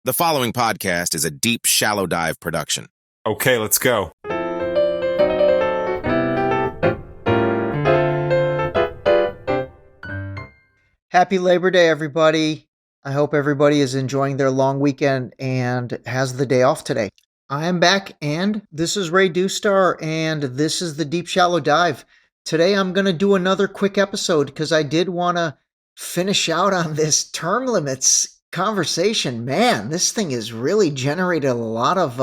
The following podcast is a deep, shallow dive production. Okay, let's go. Happy Labor Day, everybody. I hope everybody is enjoying their long weekend and has the day off today. I am back, and this is Ray Dustar, and this is the Deep Shallow Dive. Today I'm going to do another quick episode because I did want to finish out on this term limits conversation. Man, this thing has really generated a lot of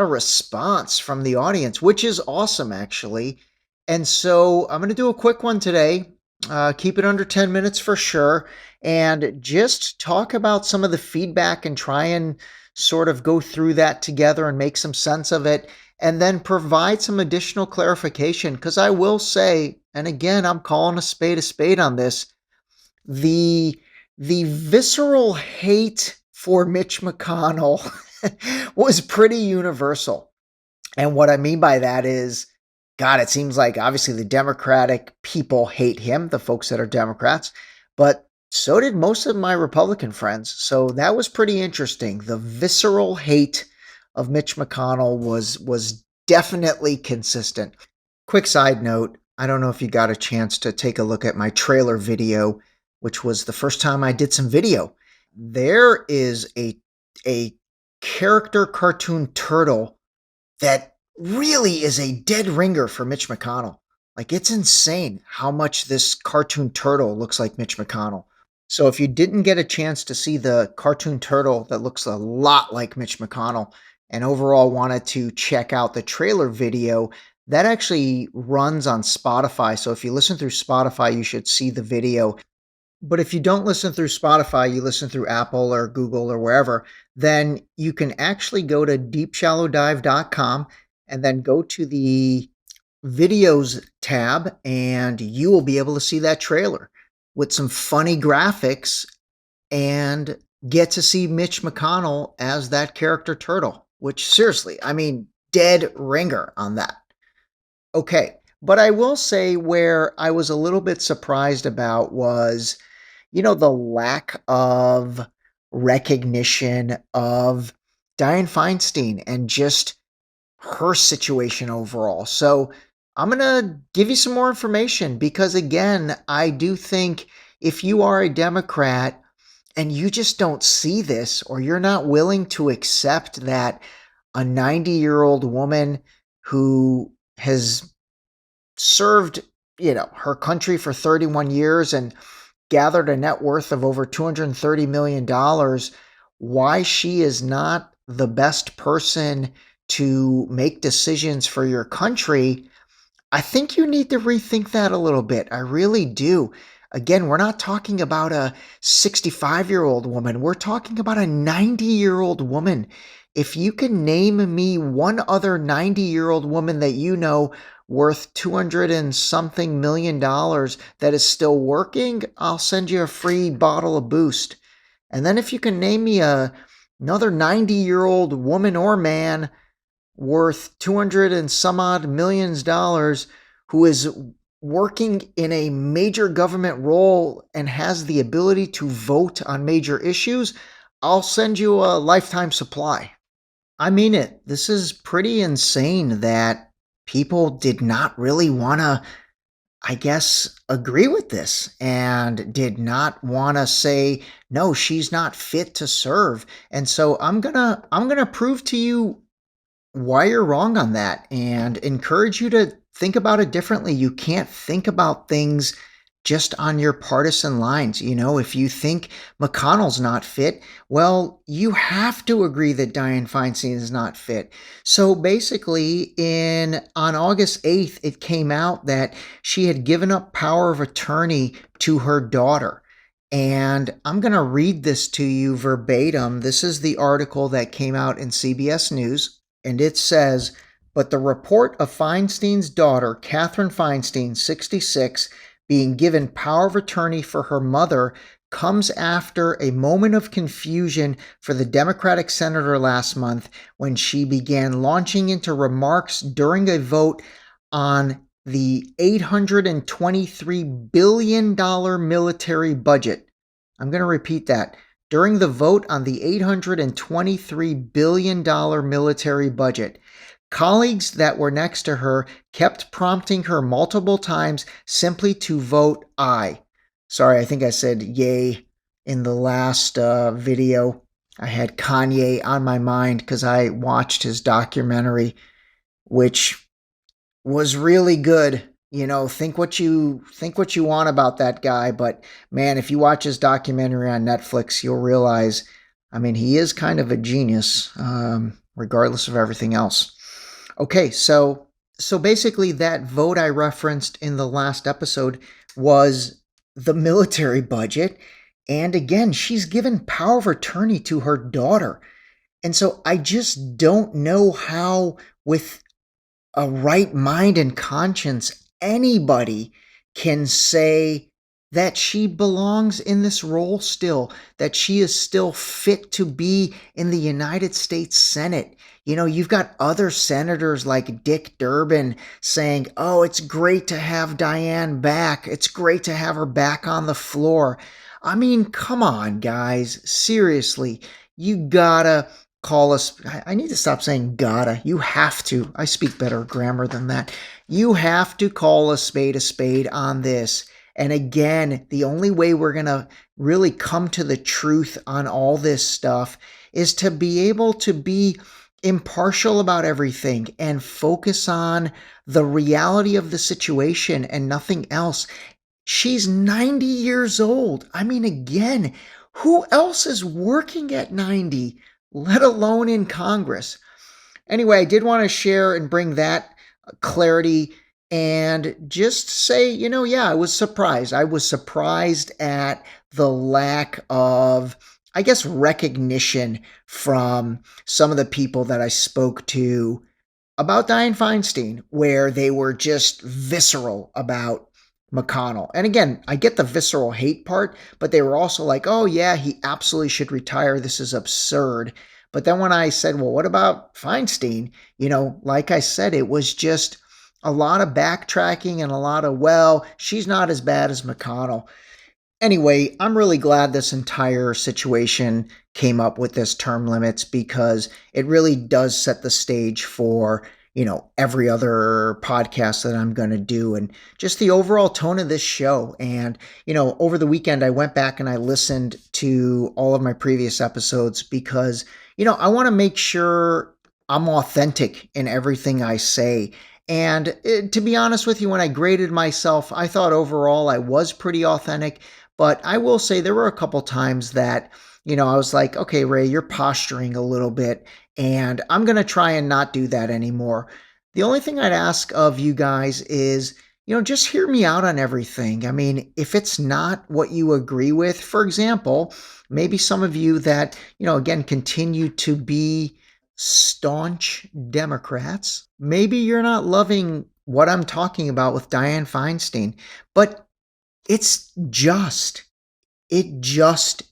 response from the audience, which is awesome, actually. And so I'm going to do a quick one today. Keep it under 10 minutes for sure, and just talk about some of the feedback and try and sort of go through that together and make some sense of it, and then provide some additional clarification. Because I will say, and again, I'm calling a spade on this, the visceral hate for Mitch McConnell was pretty universal. And what I mean by that is, God, it seems like obviously the Democratic people hate him, the folks that are Democrats, but so did most of my Republican friends. So that was pretty interesting. The visceral hate of Mitch McConnell was definitely consistent. Quick side note, I don't know if you got a chance to take a look at my trailer video, which was the first time I did some video. There is a character cartoon turtle that really is a dead ringer for Mitch McConnell. Like, it's insane how much this cartoon turtle looks like Mitch McConnell. So if you didn't get a chance to see the cartoon turtle that looks a lot like Mitch McConnell and overall wanted to check out the trailer video, that actually runs on Spotify. So if you listen through Spotify, you should see the video. But if you don't listen through Spotify, you listen through Apple or Google or wherever, then you can actually go to deepshallowdive.com and then go to the videos tab, and you will be able to see that trailer with some funny graphics and get to see Mitch McConnell as that character turtle, which seriously, I mean, dead ringer on that. Okay, but I will say where I was a little bit surprised about was, the lack of recognition of Dianne Feinstein and just her situation overall. So I'm going to give you some more information because, again, I do think if you are a Democrat and you just don't see this, or you're not willing to accept that a 90-year-old woman who has served, her country for 31 years and gathered a net worth of over $230 million, why she is not the best person to make decisions for your country, I think you need to rethink that a little bit. I really do. Again, we're not talking about a 65-year-old woman. We're talking about a 90-year-old woman. If you can name me one other 90-year-old woman that you know worth 200 and something million dollars that is still working, I'll send you a free bottle of Boost. And then if you can name me another 90-year-old woman or man worth 200 and some odd millions dollars who is working in a major government role and has the ability to vote on major issues, I'll send you a lifetime supply. I mean it. This is pretty insane that people did not really want to, I guess, agree with this and did not want to say, no, she's not fit to serve. And so I'm going to prove to you why you're wrong on that and encourage you to think about it differently. You can't think about things just on your partisan lines. If you think McConnell's not fit, well, you have to agree that Dianne Feinstein is not fit. So basically, on August 8th, it came out that she had given up power of attorney to her daughter. And I'm going to read this to you verbatim. This is the article that came out in CBS News. And it says, but the report of Feinstein's daughter, Catherine Feinstein, 66, being given power of attorney for her mother comes after a moment of confusion for the Democratic senator last month when she began launching into remarks during a vote on the $823 billion military budget. I'm going to repeat that. during the vote on the $823 billion military budget. Colleagues that were next to her kept prompting her multiple times simply to vote aye. Sorry, I think I said yay in the last video. I had Kanye on my mind because I watched his documentary, which was really good. You know, think what you want about that guy, but man, if you watch his documentary on Netflix, you'll realize, I mean, he is kind of a genius, regardless of everything else. Okay, so basically that vote I referenced in the last episode was the military budget, and again, she's given power of attorney to her daughter. And so I just don't know how, with a right mind and conscience, anybody can say that she belongs in this role still, that she is still fit to be in the United States Senate. You know, you've got other senators like Dick Durbin saying, oh, it's great to have Dianne back. It's great to have her back on the floor. I mean, come on, guys. Seriously, you gotta call us. I need to stop saying gotta. You have to. I speak better grammar than that. You have to call a spade on this. And again, the only way we're going to really come to the truth on all this stuff is to be able to be impartial about everything and focus on the reality of the situation and nothing else. She's 90 years old. I mean, again, who else is working at 90, let alone in Congress? Anyway, I did want to share and bring that clarity and just say, yeah, I was surprised. I was surprised at the lack of, I guess, recognition from some of the people that I spoke to about Dianne Feinstein, where they were just visceral about McConnell. And again, I get the visceral hate part, but they were also like, oh yeah, he absolutely should retire. This is absurd. But then when I said, well, what about Feinstein? Like I said, it was just a lot of backtracking and a lot of, well, she's not as bad as McConnell. Anyway, I'm really glad this entire situation came up with this term limits, because it really does set the stage for, every other podcast that I'm going to do and just the overall tone of this show. And, over the weekend, I went back and I listened to all of my previous episodes because, I want to make sure I'm authentic in everything I say. And to be honest with you, when I graded myself, I thought overall I was pretty authentic. But I will say there were a couple times that, I was like, okay, Ray, you're posturing a little bit, and I'm going to try and not do that anymore. The only thing I'd ask of you guys is, just hear me out on everything. I mean, if it's not what you agree with, for example, maybe some of you that, again, continue to be staunch Democrats, maybe you're not loving what I'm talking about with Dianne Feinstein, but it just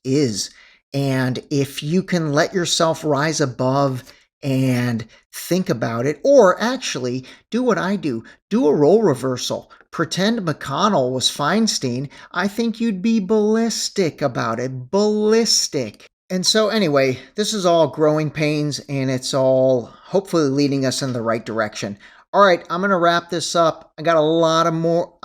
is. And if you can let yourself rise above and think about it, or actually do what I do a role reversal, pretend McConnell was Feinstein, I think you'd be ballistic about it. Ballistic. And so anyway, this is all growing pains, and it's all hopefully leading us in the right direction. All right, I'm going to wrap this up. I got a lot of more.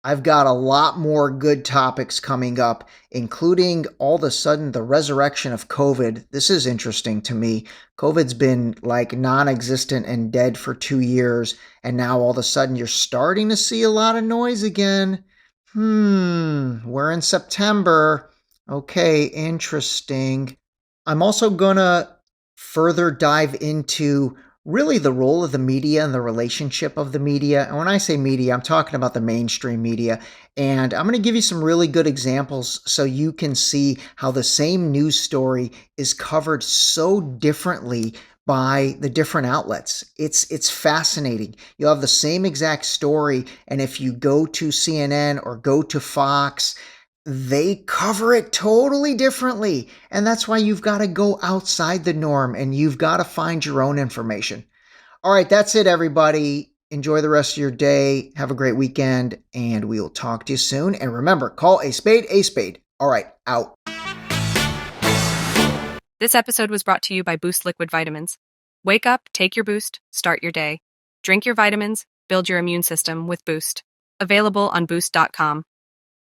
I've got a lot more good topics coming up, including all of a sudden the resurrection of COVID. This is interesting to me. COVID's been like non-existent and dead for 2 years, and now all of a sudden you're starting to see a lot of noise again. We're in September. Okay, interesting. I'm also gonna further dive into really the role of the media and the relationship of the media. And when I say media, I'm talking about the mainstream media. And I'm going to give you some really good examples so you can see how the same news story is covered so differently by the different outlets. It's fascinating. You'll have the same exact story, and if you go to CNN or go to Fox, they cover it totally differently. And that's why you've got to go outside the norm and you've got to find your own information. All right, that's it, everybody. Enjoy the rest of your day. Have a great weekend, and we will talk to you soon. And remember, call a spade a spade. All right, out. This episode was brought to you by Boost Liquid Vitamins. Wake up, take your Boost, start your day. Drink your vitamins, build your immune system with Boost. Available on Boost.com.